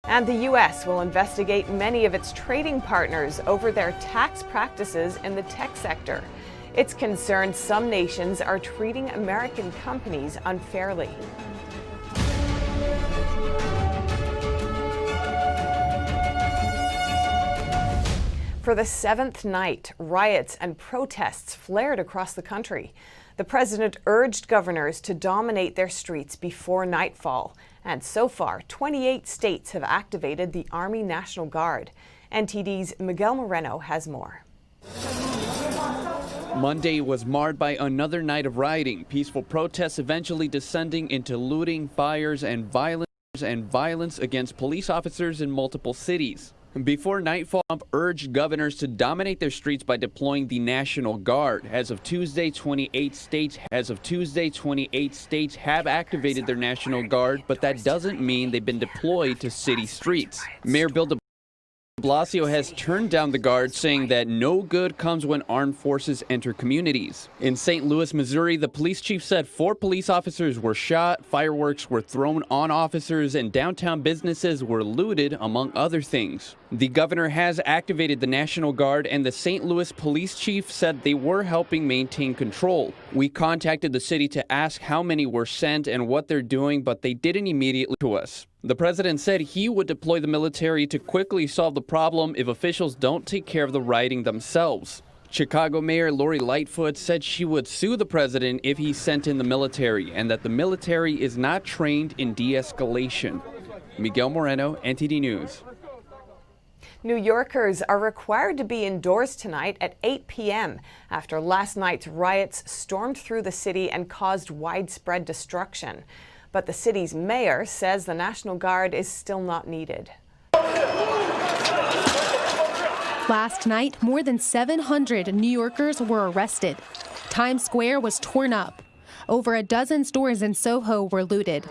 And the U.S. will investigate many of its trading partners over their tax practices in the tech sector. It's concerned some nations are treating American companies unfairly. For the seventh night, riots and protests flared across the country. The president urged governors to dominate their streets before nightfall. And so far, 28 states have activated the Army National Guard. NTD's Miguel Moreno has more. Monday was marred by another night of rioting, peaceful protests eventually descending into looting, fires, and violence against police officers in multiple cities. Before nightfall, Trump urged governors to dominate their streets by deploying the National Guard. As of Tuesday, 28 states have activated their National Guard, but that doesn't mean they've been deployed to city streets. Mayor Bill de Blasio has turned down the Guard, saying that no good comes when armed forces enter communities. In St. Louis, Missouri, the police chief said 4 police officers were shot, fireworks were thrown on officers, and downtown businesses were looted, among other things. The governor has activated the National Guard, and the St. Louis police chief said they were helping maintain control. We contacted the city to ask how many were sent and what they're doing, but they didn't immediately to us. The president said he would deploy the military to quickly solve the problem if officials don't take care of the rioting themselves. Chicago Mayor Lori Lightfoot said she would sue the president if he sent in the military, and that the military is not trained in de-escalation. Miguel Moreno, NTD News. New Yorkers are required to be indoors tonight at 8 p.m. after last night's riots stormed through the city and caused widespread destruction. But the city's mayor says the National Guard is still not needed. Last night, more than 700 New Yorkers were arrested. Times Square was torn up. Over a dozen stores in Soho were looted.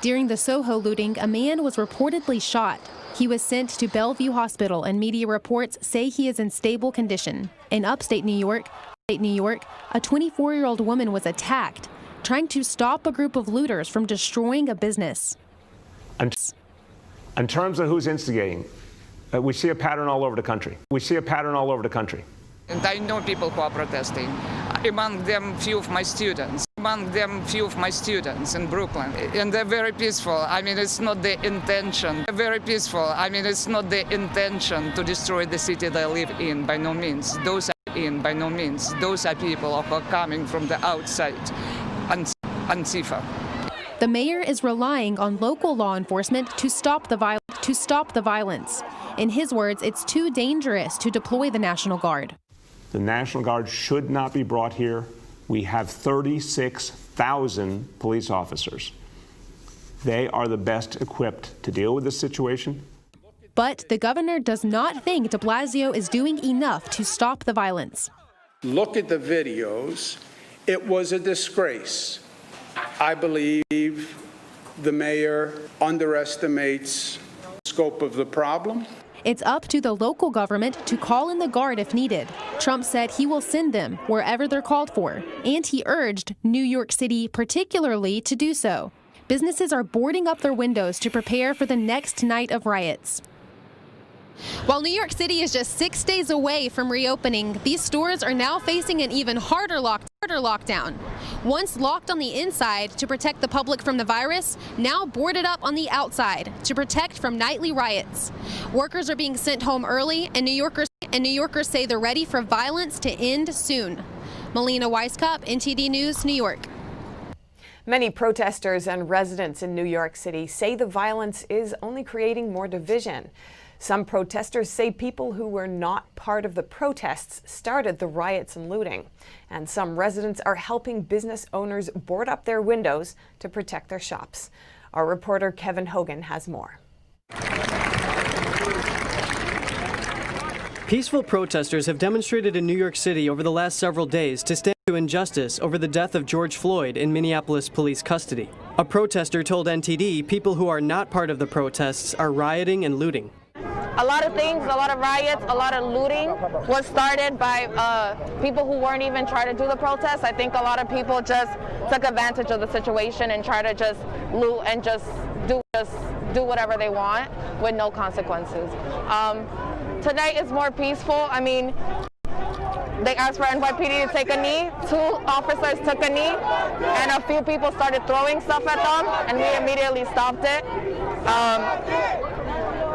During the Soho looting, a man was reportedly shot. He was sent to Bellevue Hospital, and media reports say he is in stable condition. In upstate New York, a 24-year-old woman was attacked, trying to stop a group of looters from destroying a business. In terms of who's instigating, we see a pattern all over the country. And I know people who are protesting. Among them, few of my students in Brooklyn. And they're very peaceful. I mean, it's not the intention. They're very peaceful. I mean, it's not the intention to destroy the city they live in, by no means. Those are people who are coming from the outside. Antifa. The mayor is relying on local law enforcement to stop the violence. In his words, it's too dangerous to deploy the National Guard. The National Guard should not be brought here. We have 36,000 police officers. They are the best equipped to deal with this situation. But the governor does not think de Blasio is doing enough to stop the violence. Look at the videos. It was a disgrace. I believe the mayor underestimates the scope of the problem. It's up to the local government to call in the Guard if needed. Trump said he will send them wherever they're called for, and he urged New York City particularly to do so. Businesses are boarding up their windows to prepare for the next night of riots. While New York City is just 6 days away from reopening, these stores are now facing an even harder lockdown. Once locked on the inside to protect the public from the virus, now boarded up on the outside to protect from nightly riots. Workers are being sent home early, and New Yorkers say they're ready for violence to end soon. Melina Weisskopf, NTD News, New York. Many protesters and residents in New York City say the violence is only creating more division. Some protesters say people who were not part of the protests started the riots and looting. And some residents are helping business owners board up their windows to protect their shops. Our reporter Kevin Hogan has more. Peaceful protesters have demonstrated in New York City over the last several days to stand to injustice over the death of George Floyd in Minneapolis police custody. A protester told NTD people who are not part of the protests are rioting and looting. A lot of things, a lot of riots, a lot of looting was started by people who weren't even trying to do the protest. I think a lot of people just took advantage of the situation and tried to just loot and just do whatever they want with no consequences. Tonight is more peaceful. I mean, they asked for NYPD to take a knee. 2 officers took a knee, and a few people started throwing stuff at them, and we immediately stopped it.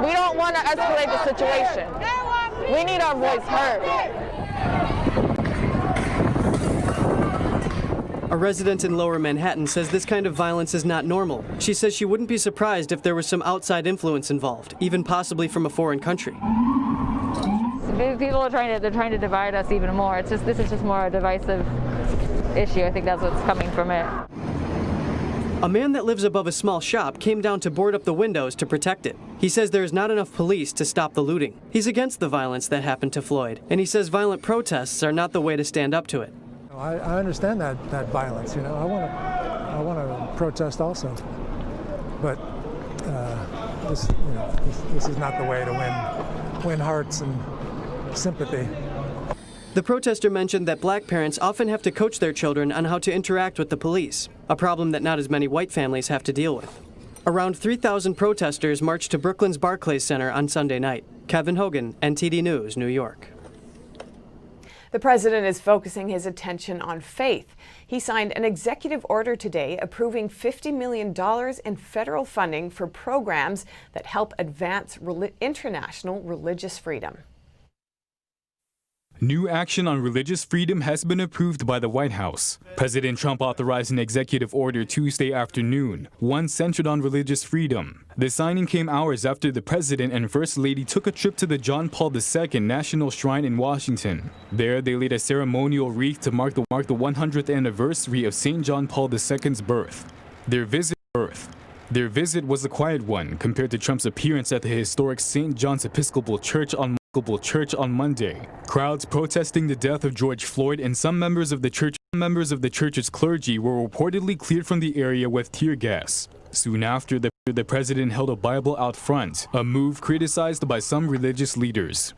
We don't want to escalate the situation. We need our voice heard. A resident in Lower Manhattan says this kind of violence is not normal. She says she wouldn't be surprised if there was some outside influence involved, even possibly from a foreign country. People are trying to divide us even more. This is just more a divisive issue. I think that's what's coming from it. A man that lives above a small shop came down to board up the windows to protect it. He says there is not enough police to stop the looting. He's against the violence that happened to Floyd, and he says violent protests are not the way to stand up to it. I understand that violence. I want to protest also, but this is not the way to win hearts and sympathy. The protester mentioned that black parents often have to coach their children on how to interact with the police, a problem that not as many white families have to deal with. Around 3,000 protesters marched to Brooklyn's Barclays Center on Sunday night. Kevin Hogan, NTD News, New York. The president is focusing his attention on faith. He signed an executive order today approving $50 million in federal funding for programs that help advance international religious freedom. New action on religious freedom has been approved by the White House. President Trump authorized an executive order Tuesday afternoon, one centered on religious freedom. The signing came hours after the president and First Lady took a trip to the John Paul II National Shrine in Washington. There, they laid a ceremonial wreath to mark the 100th anniversary of St. John Paul II's birth. Their visit was a quiet one compared to Trump's appearance at the historic St. John's Episcopal Church on Monday. Crowds protesting the death of George Floyd and some members of the church's clergy were reportedly cleared from the area with tear gas. Soon after, the president held a Bible out front, a move criticized by some religious leaders.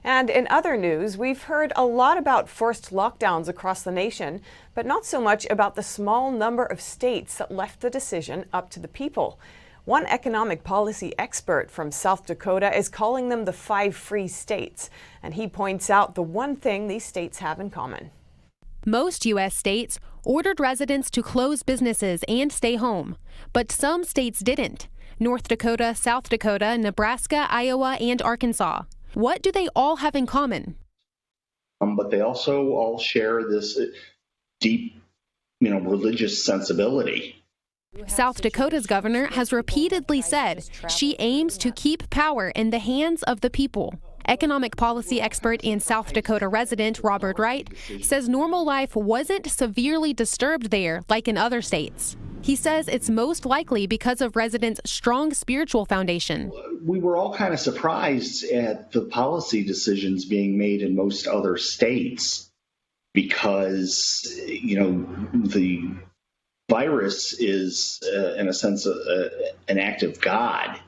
And in other news, we've heard a lot about forced lockdowns across the nation, but not so much about the small number of states that left the decision up to the people. One economic policy expert from South Dakota is calling them the 5 free states, and he points out the one thing these states have in common. Most U.S. states ordered residents to close businesses and stay home, but some states didn't. North Dakota, South Dakota, Nebraska, Iowa, and Arkansas. What do they all have in common? But they also all share this deep, religious sensibility. South Dakota's governor has repeatedly said she aims to keep power in the hands of the people. Economic policy expert and South Dakota resident Robert Wright says normal life wasn't severely disturbed there like in other states. He says it's most likely because of residents' strong spiritual foundation. We were all kind of surprised at the policy decisions being made in most other states because, the virus is, in a sense, an act of God.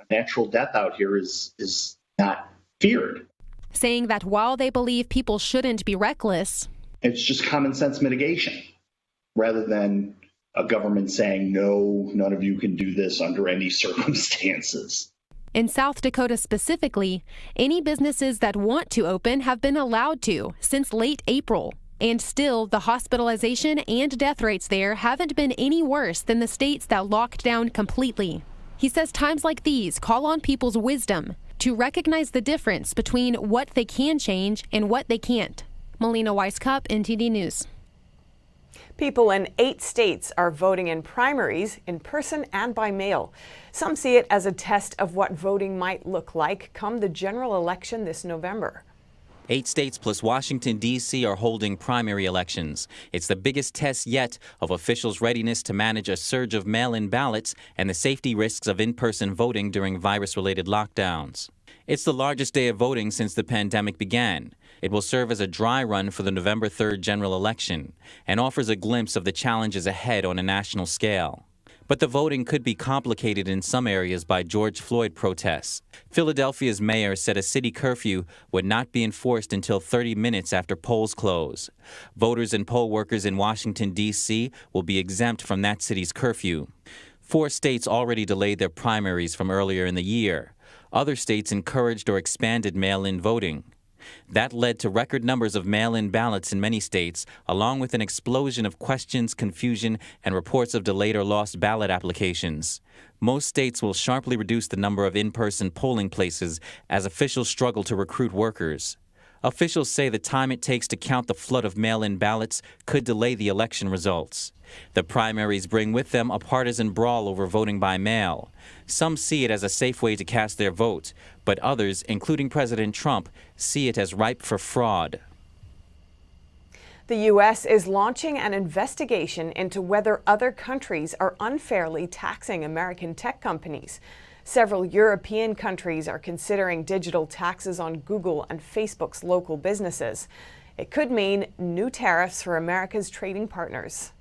Natural death out here is not feared. Saying that while they believe people shouldn't be reckless, it's just common sense mitigation rather than a government saying, no, none of you can do this under any circumstances. In South Dakota specifically, any businesses that want to open have been allowed to since late April. And still, the hospitalization and death rates there haven't been any worse than the states that locked down completely. He says times like these call on people's wisdom to recognize the difference between what they can change and what they can't. Melina Weisskopf, NTD News. People in 8 states are voting in primaries in person and by mail. Some see it as a test of what voting might look like come the general election this November. 8 states plus Washington, D.C. are holding primary elections. It's the biggest test yet of officials' readiness to manage a surge of mail-in ballots and the safety risks of in-person voting during virus-related lockdowns. It's the largest day of voting since the pandemic began. It will serve as a dry run for the November 3rd general election and offers a glimpse of the challenges ahead on a national scale. But the voting could be complicated in some areas by George Floyd protests. Philadelphia's mayor said a city curfew would not be enforced until 30 minutes after polls close. Voters and poll workers in Washington, D.C. will be exempt from that city's curfew. 4 states already delayed their primaries from earlier in the year. Other states encouraged or expanded mail-in voting. That led to record numbers of mail-in ballots in many states, along with an explosion of questions, confusion, and reports of delayed or lost ballot applications. Most states will sharply reduce the number of in-person polling places as officials struggle to recruit workers. Officials say the time it takes to count the flood of mail-in ballots could delay the election results. The primaries bring with them a partisan brawl over voting by mail. Some see it as a safe way to cast their vote, but others, including President Trump, see it as ripe for fraud. The U.S. is launching an investigation into whether other countries are unfairly taxing American tech companies. Several European countries are considering digital taxes on Google and Facebook's local businesses. It could mean new tariffs for America's trading partners.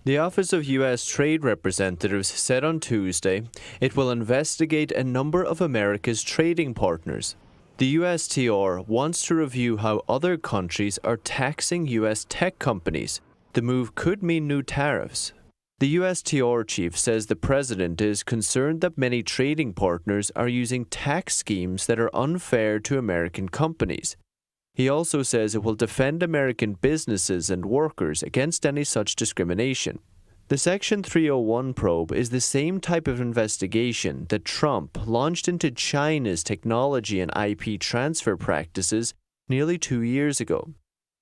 The Office of U.S. Trade Representatives said on Tuesday it will investigate a number of America's trading partners. The USTR wants to review how other countries are taxing U.S. tech companies. The move could mean new tariffs. The USTR chief says the president is concerned that many trading partners are using tax schemes that are unfair to American companies. He also says it will defend American businesses and workers against any such discrimination. The Section 301 probe is the same type of investigation that Trump launched into China's technology and IP transfer practices nearly 2 years ago.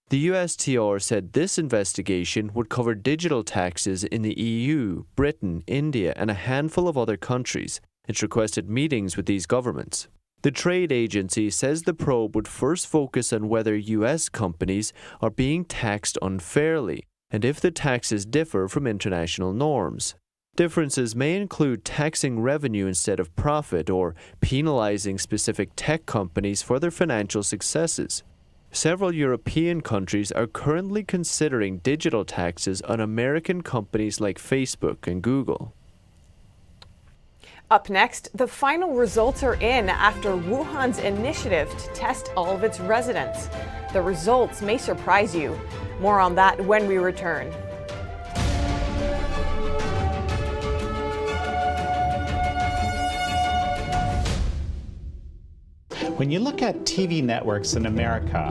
The USTR said this investigation would cover digital taxes in the EU, Britain, India, and a handful of other countries. It requested meetings with these governments. The trade agency says the probe would first focus on whether U.S. companies are being taxed unfairly and if the taxes differ from international norms. Differences may include taxing revenue instead of profit or penalizing specific tech companies for their financial successes. Several European countries are currently considering digital taxes on American companies like Facebook and Google. Up next, the final results are in after Wuhan's initiative to test all of its residents. The results may surprise you. More on that when we return. When you look at TV networks in America,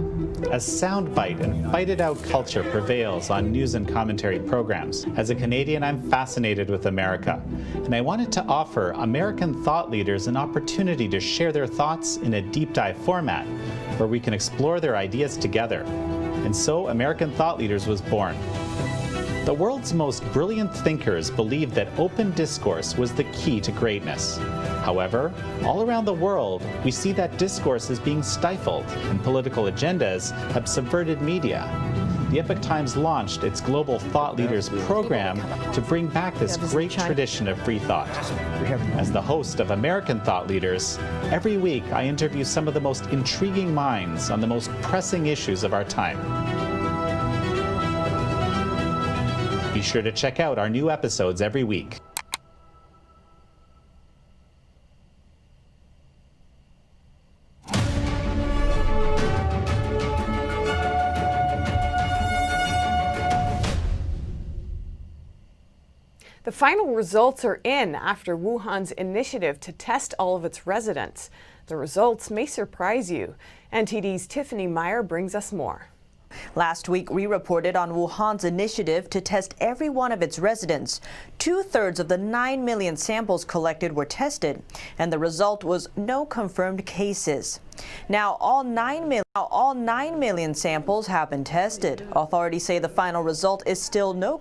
a soundbite and fight-it-out culture prevails on news and commentary programs. As a Canadian, I'm fascinated with America, and I wanted to offer American thought leaders an opportunity to share their thoughts in a deep dive format, where we can explore their ideas together. And so American Thought Leaders was born. The world's most brilliant thinkers believed that open discourse was the key to greatness. However, all around the world, we see that discourse is being stifled, and political agendas have subverted media. The Epoch Times launched its Global Thought Leaders program to bring back this great tradition of free thought. As the host of American Thought Leaders, every week I interview some of the most intriguing minds on the most pressing issues of our time. Be sure to check out our new episodes every week. The final results are in after Wuhan's initiative to test all of its residents. The results may surprise you. NTD's Tiffany Meyer brings us more. Last week, we reported on Wuhan's initiative to test every one of its residents. 2/3 of the 9 million samples collected were tested, and the result was no confirmed cases. Now, all 9 million samples have been tested. Authorities say the final result is still no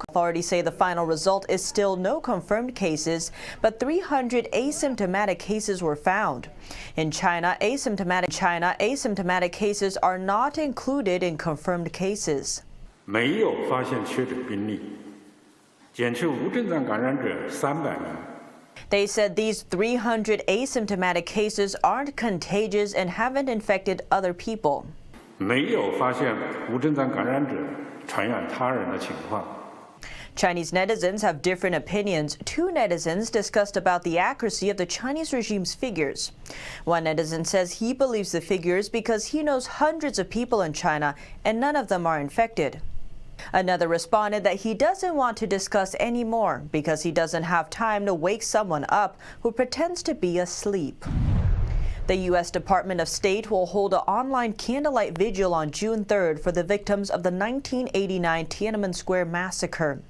confirmed cases, but 300 asymptomatic cases were found. In China, asymptomatic cases are not included in confirmed cases. 没有发现确诊病例，检测无症状感染者300名。 They said these 300 asymptomatic cases aren't contagious and haven't infected other people. 没有发现无症状感染者传染他人的情况。 Chinese netizens have different opinions. 2 netizens discussed about the accuracy of the Chinese regime's figures. One netizen says he believes the figures because he knows hundreds of people in China and none of them are infected. Another responded that he doesn't want to discuss anymore because he doesn't have time to wake someone up who pretends to be asleep. The U.S. Department of State will hold an online candlelight vigil on June 3rd for the victims of the 1989 Tiananmen Square massacre.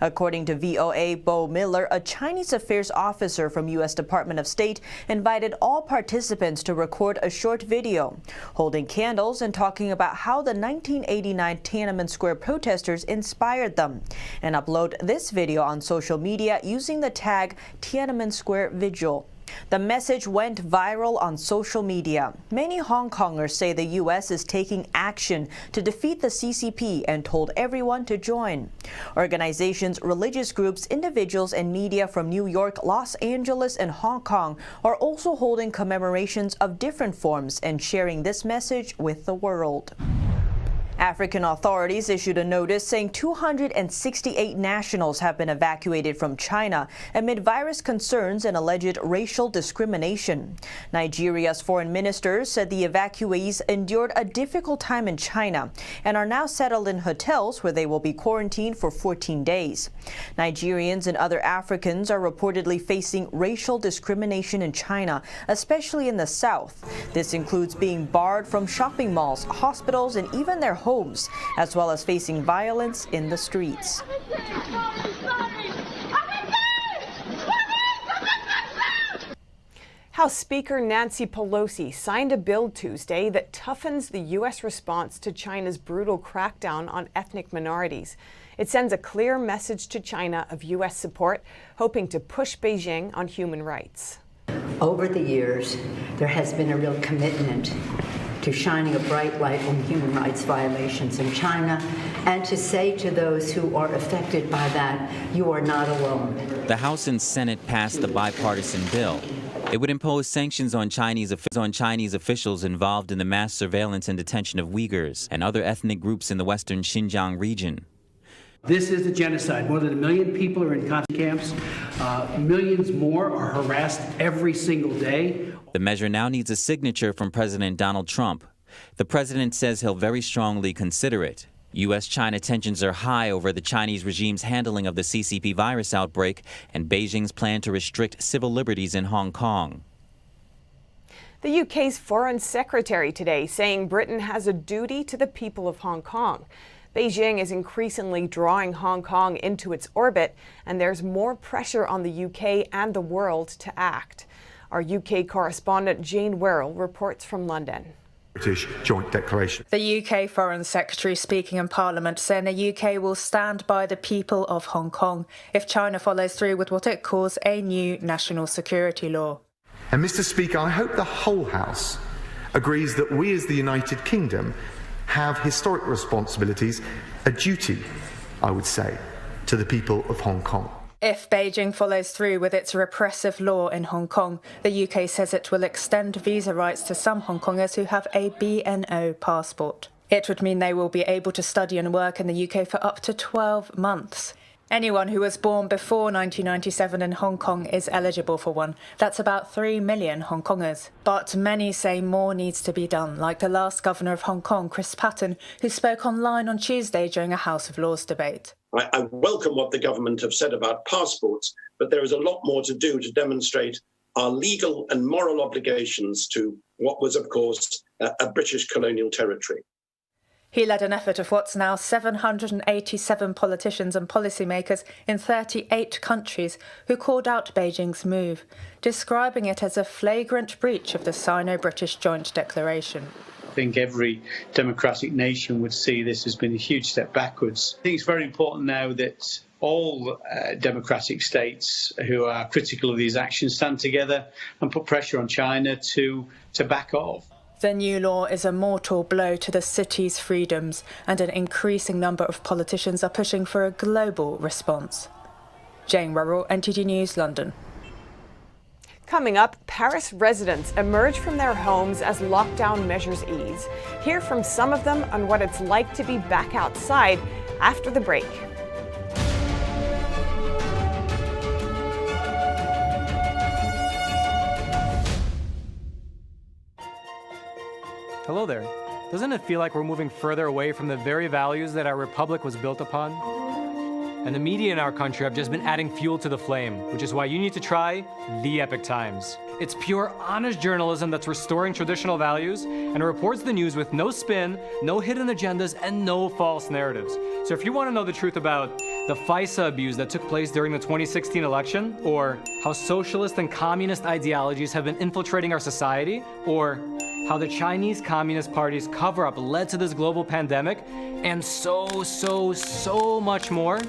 According to VOA, Bo Miller, a Chinese affairs officer from U.S. Department of State, invited all participants to record a short video, holding candles and talking about how the 1989 Tiananmen Square protesters inspired them, and upload this video on social media using the tag Tiananmen Square Vigil. The message went viral on social media. Many Hong Kongers say the U.S. is taking action to defeat the CCP and told everyone to join. Organizations, religious groups, individuals, and media from New York, Los Angeles, and Hong Kong are also holding commemorations of different forms and sharing this message with the world. African authorities issued a notice saying 268 nationals have been evacuated from China amid virus concerns and alleged racial discrimination. Nigeria's foreign minister said the evacuees endured a difficult time in China and are now settled in hotels where they will be quarantined for 14 days. Nigerians and other Africans are reportedly facing racial discrimination in China, especially in the south. This includes being barred from shopping malls, hospitals, and even their homes, as well as facing violence in the streets. House Speaker Nancy Pelosi signed a bill Tuesday that toughens the U.S. response to China's brutal crackdown on ethnic minorities. It sends a clear message to China of U.S. support, hoping to push Beijing on human rights. Over the years, there has been a real commitment to shining a bright light on human rights violations in China, and to say to those who are affected by that, you are not alone. The House and Senate passed the bipartisan bill. It would impose sanctions on Chinese officials involved in the mass surveillance and detention of Uyghurs and other ethnic groups in the western Xinjiang region. This is a genocide. More than 1 million people are in concentration camps. Millions more are harassed every single day. The measure now needs a signature from President Donald Trump. The president says he'll very strongly consider it. U.S.-China tensions are high over the Chinese regime's handling of the CCP virus outbreak and Beijing's plan to restrict civil liberties in Hong Kong. The UK's Foreign Secretary today saying Britain has a duty to the people of Hong Kong. Beijing is increasingly drawing Hong Kong into its orbit, and there's more pressure on the UK and the world to act. Our UK correspondent Jane Werrell reports from London. British joint declaration. The UK Foreign Secretary speaking in Parliament saying the UK will stand by the people of Hong Kong if China follows through with what it calls a new national security law. And Mr. Speaker, I hope the whole House agrees that we as the United Kingdom have historic responsibilities, a duty, I would say, to the people of Hong Kong. If Beijing follows through with its repressive law in Hong Kong, the UK says it will extend visa rights to some Hong Kongers who have a BNO passport. It would mean they will be able to study and work in the UK for up to 12 months. Anyone who was born before 1997 in Hong Kong is eligible for one. That's about 3 million Hong Kongers. But many say more needs to be done, like the last governor of Hong Kong, Chris Patten, who spoke online on Tuesday during a House of Lords debate. I welcome what the government have said about passports, but there is a lot more to do to demonstrate our legal and moral obligations to what was, of course, a British colonial territory. He led an effort of what's now 787 politicians and policymakers in 38 countries who called out Beijing's move, describing it as a flagrant breach of the Sino-British Joint Declaration. I think every democratic nation would see this as being a huge step backwards. I think it's very important now that all democratic states who are critical of these actions stand together and put pressure on China to back off. The new law is a mortal blow to the city's freedoms, and an increasing number of politicians are pushing for a global response. Jane Werrell, NTD News, London. Coming up, Paris residents emerge from their homes as lockdown measures ease. Hear from some of them on what it's like to be back outside after the break. Hello there. Doesn't it feel like we're moving further away from the very values that our republic was built upon? And the media in our country have just been adding fuel to the flame, which is why you need to try The Epoch Times. It's pure, honest journalism that's restoring traditional values and reports the news with no spin, no hidden agendas, and no false narratives. So if you want to know the truth about the FISA abuse that took place during the 2016 election, or how socialist and communist ideologies have been infiltrating our society, or how the Chinese Communist Party's cover-up led to this global pandemic, and so much more,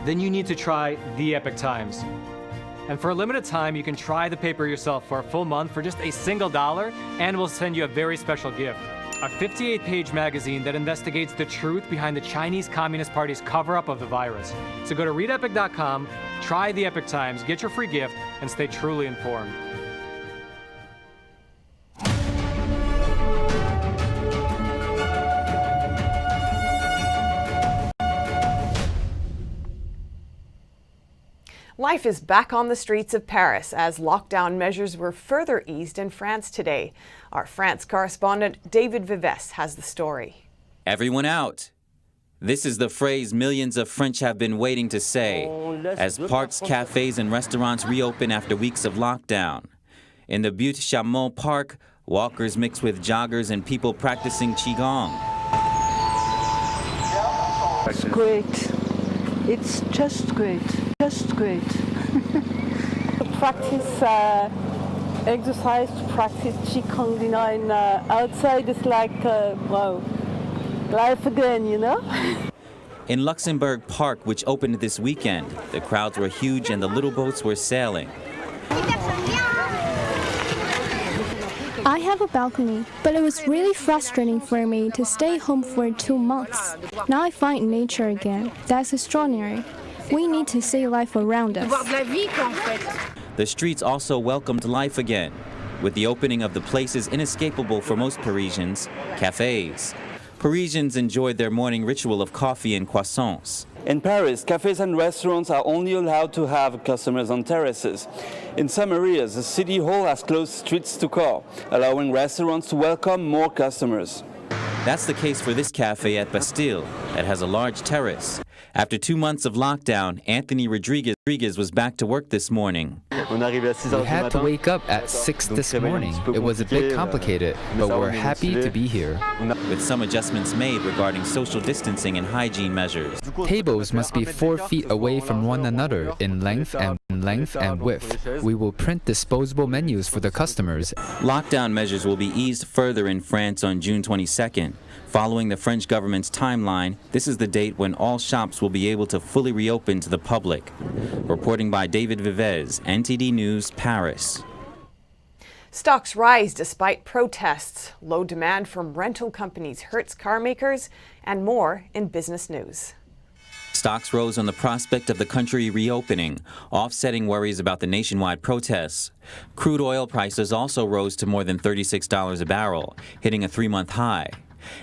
then you need to try The Epoch Times. And for a limited time, you can try the paper yourself for a full month for just $1, and we'll send you a very special gift. A 58-page magazine that investigates the truth behind the Chinese Communist Party's cover-up of the virus. So go to readepoch.com, try The Epoch Times, get your free gift, and stay truly informed. Life is back on the streets of Paris as lockdown measures were further eased in France today. Our France correspondent David Vives has the story. Everyone out. This is the phrase millions of French have been waiting to say as parks, cafes, and restaurants reopen after weeks of lockdown. In the Butte Chaumont Park, walkers mix with joggers and people practicing Qigong. It's great. It's just great. Just great. To practice exercise, to practice Qigong, you know, and outside it's like, wow, life again, you know? In Luxembourg Park, which opened this weekend, the crowds were huge and the little boats were sailing. I have a balcony, but it was really frustrating for me to stay home for 2 months. Now I find nature again. That's extraordinary. We need to see life around us. The streets also welcomed life again, with the opening of the places inescapable for most Parisians, cafes. Parisians enjoyed their morning ritual of coffee and croissants. In Paris, cafes and restaurants are only allowed to have customers on terraces. In some areas, the city hall has closed streets to cars, allowing restaurants to welcome more customers. That's the case for this cafe at Bastille that has a large terrace. After 2 months of lockdown, Anthony Rodriguez was back to work this morning. We had to wake up at 6 this morning. It was a bit complicated, but we're happy to be here. With some adjustments made regarding social distancing and hygiene measures. Tables must be 4 feet away from one another in length and width. We will print disposable menus for the customers. Lockdown measures will be eased further in France on June 22nd. Following the French government's timeline, this is the date when all shops will be able to fully reopen to the public. Reporting by David Vives, NTD News, Paris. Stocks rise despite protests. Low demand from rental companies hurts car makers, and more in business news. Stocks rose on the prospect of the country reopening, offsetting worries about the nationwide protests. Crude oil prices also rose to more than $36 a barrel, hitting a 3-month high.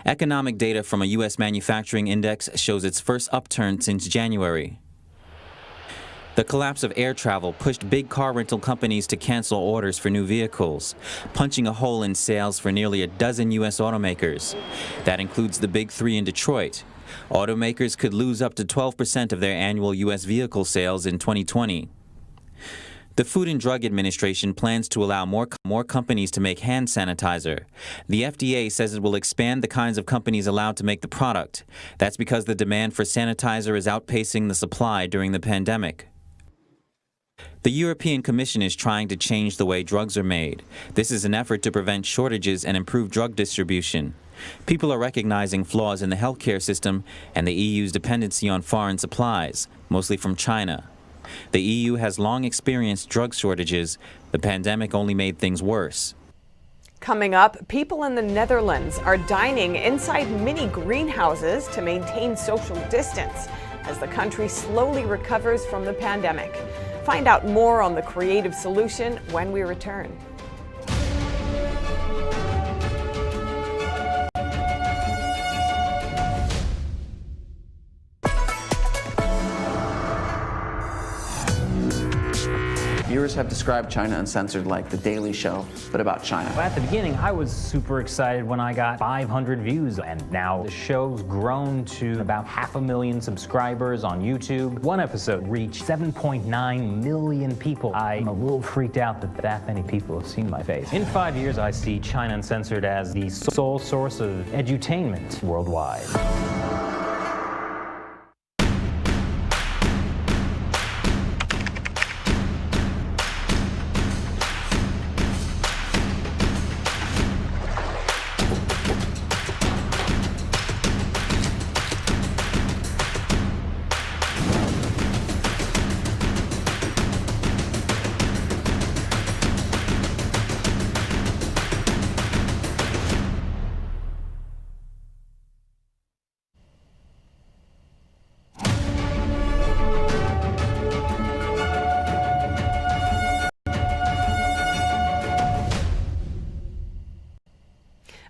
Economic data from a U.S. manufacturing index shows its first upturn since January. The collapse of air travel pushed big car rental companies to cancel orders for new vehicles, punching a hole in sales for nearly a dozen U.S. automakers. That includes the big three in Detroit. Automakers could lose up to 12% of their annual U.S. vehicle sales in 2020. The Food and Drug Administration plans to allow more companies to make hand sanitizer. The FDA says it will expand the kinds of companies allowed to make the product. That's because the demand for sanitizer is outpacing the supply during the pandemic. The European Commission is trying to change the way drugs are made. This is an effort to prevent shortages and improve drug distribution. People are recognizing flaws in the healthcare system and the EU's dependency on foreign supplies, mostly from China. The EU has long experienced drug shortages. The pandemic only made things worse. Coming up, people in the Netherlands are dining inside mini greenhouses to maintain social distance as the country slowly recovers from the pandemic. Find out more on the creative solution when we return. Viewers viewers have described China Uncensored like The Daily Show, but about China. At the beginning, I was super excited when I got 500 views, and now the show's grown to about 500,000 subscribers on YouTube. One episode reached 7.9 million people. I'm a little freaked out that many people have seen my face. In 5 years, I see China Uncensored as the sole source of edutainment worldwide.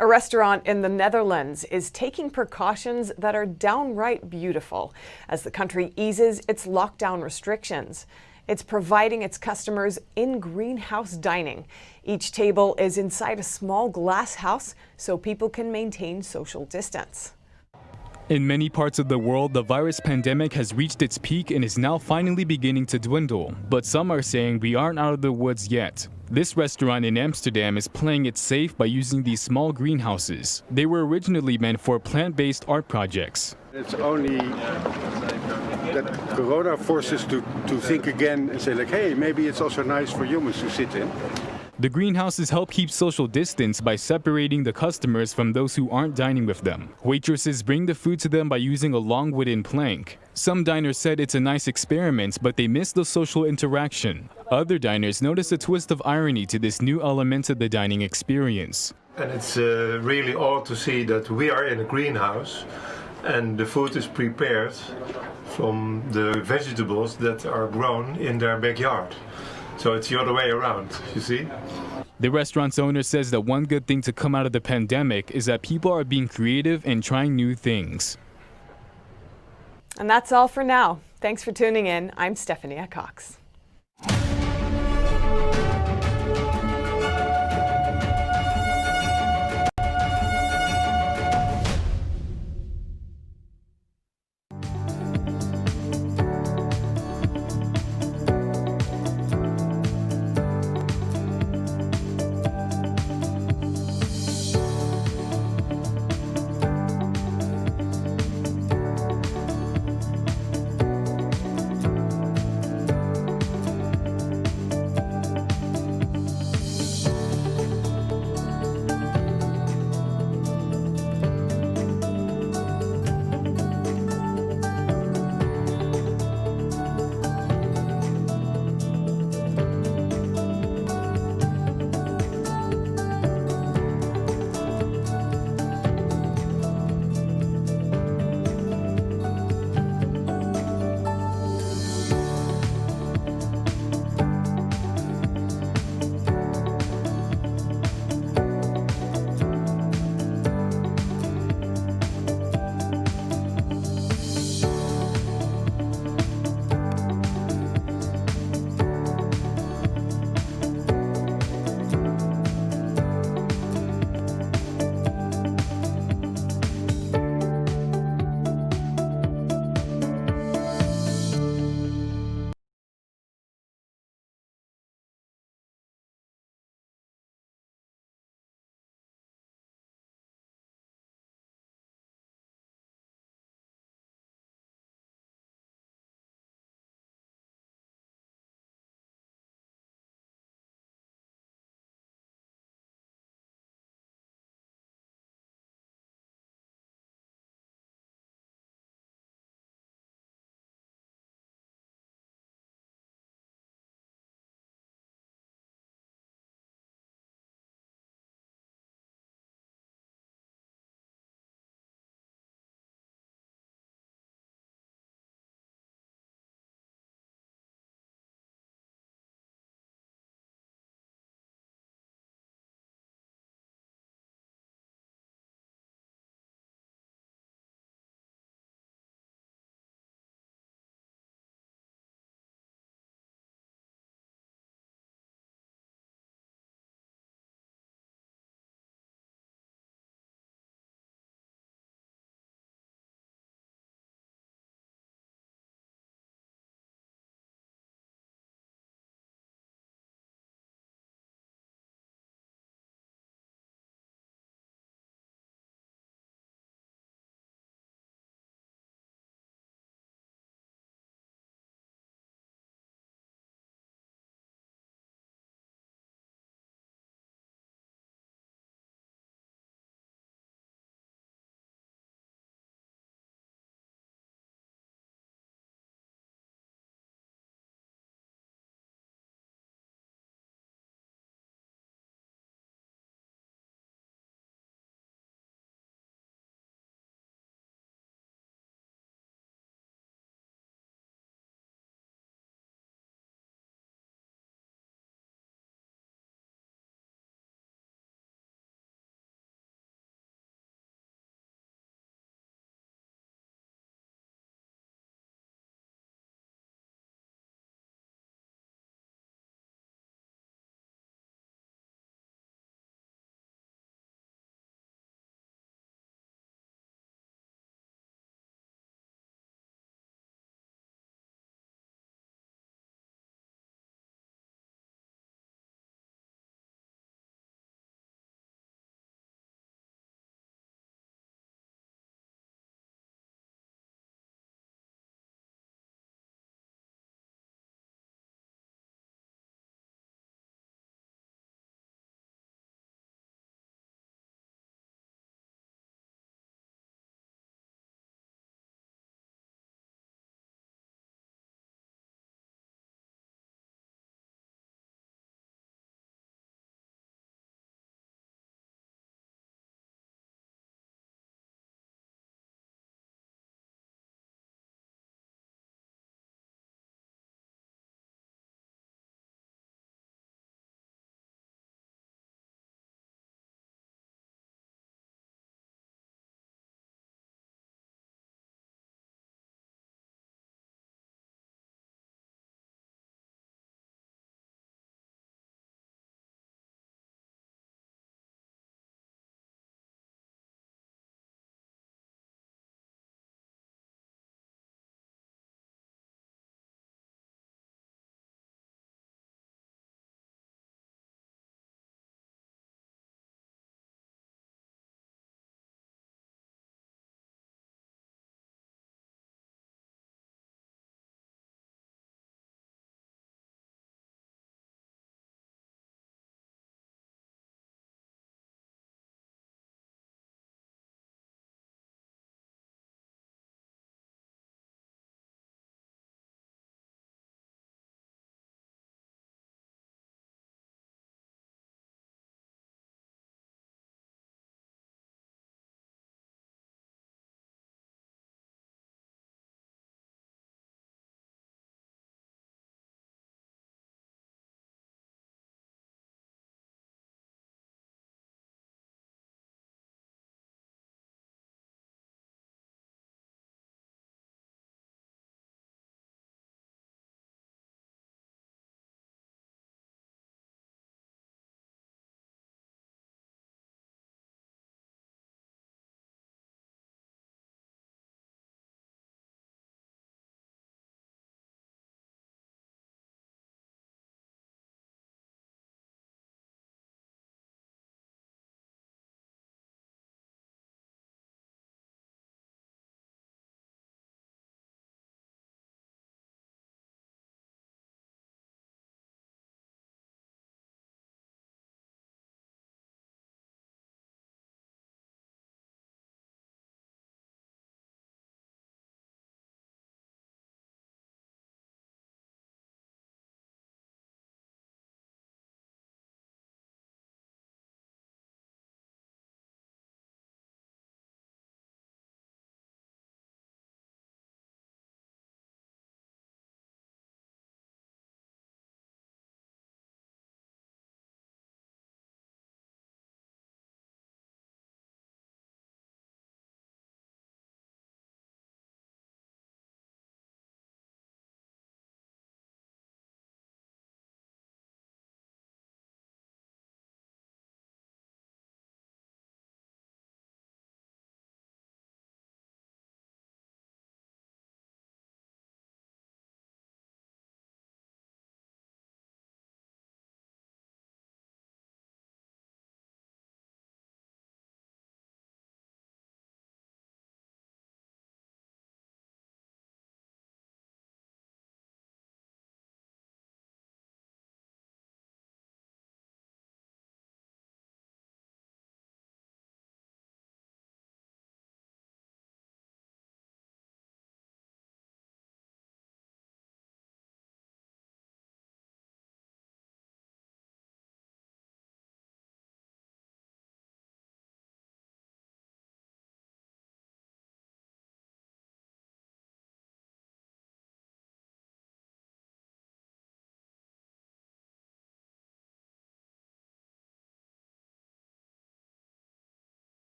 A restaurant in the Netherlands is taking precautions that are downright beautiful as the country eases its lockdown restrictions. It's providing its customers in-greenhouse dining. Each table is inside a small glass house so people can maintain social distance. In many parts of the world, the virus pandemic has reached its peak and is now finally beginning to dwindle. But some are saying we aren't out of the woods yet. This restaurant in Amsterdam is playing it safe by using these small greenhouses. They were originally meant for plant-based art projects. It's only that Corona forces to think again and say like, hey, maybe it's also nice for humans to sit in. The greenhouses help keep social distance by separating the customers from those who aren't dining with them. Waitresses bring the food to them by using a long wooden plank. Some diners said it's a nice experiment, but they miss the social interaction. Other diners notice a twist of irony to this new element of the dining experience. And it's really odd to see that we are in a greenhouse and the food is prepared from the vegetables that are grown in their backyard. So it's the other way around, you see? The restaurant's owner says that one good thing to come out of the pandemic is that people are being creative and trying new things. And that's all for now. Thanks for tuning in. I'm Stephanie Cox.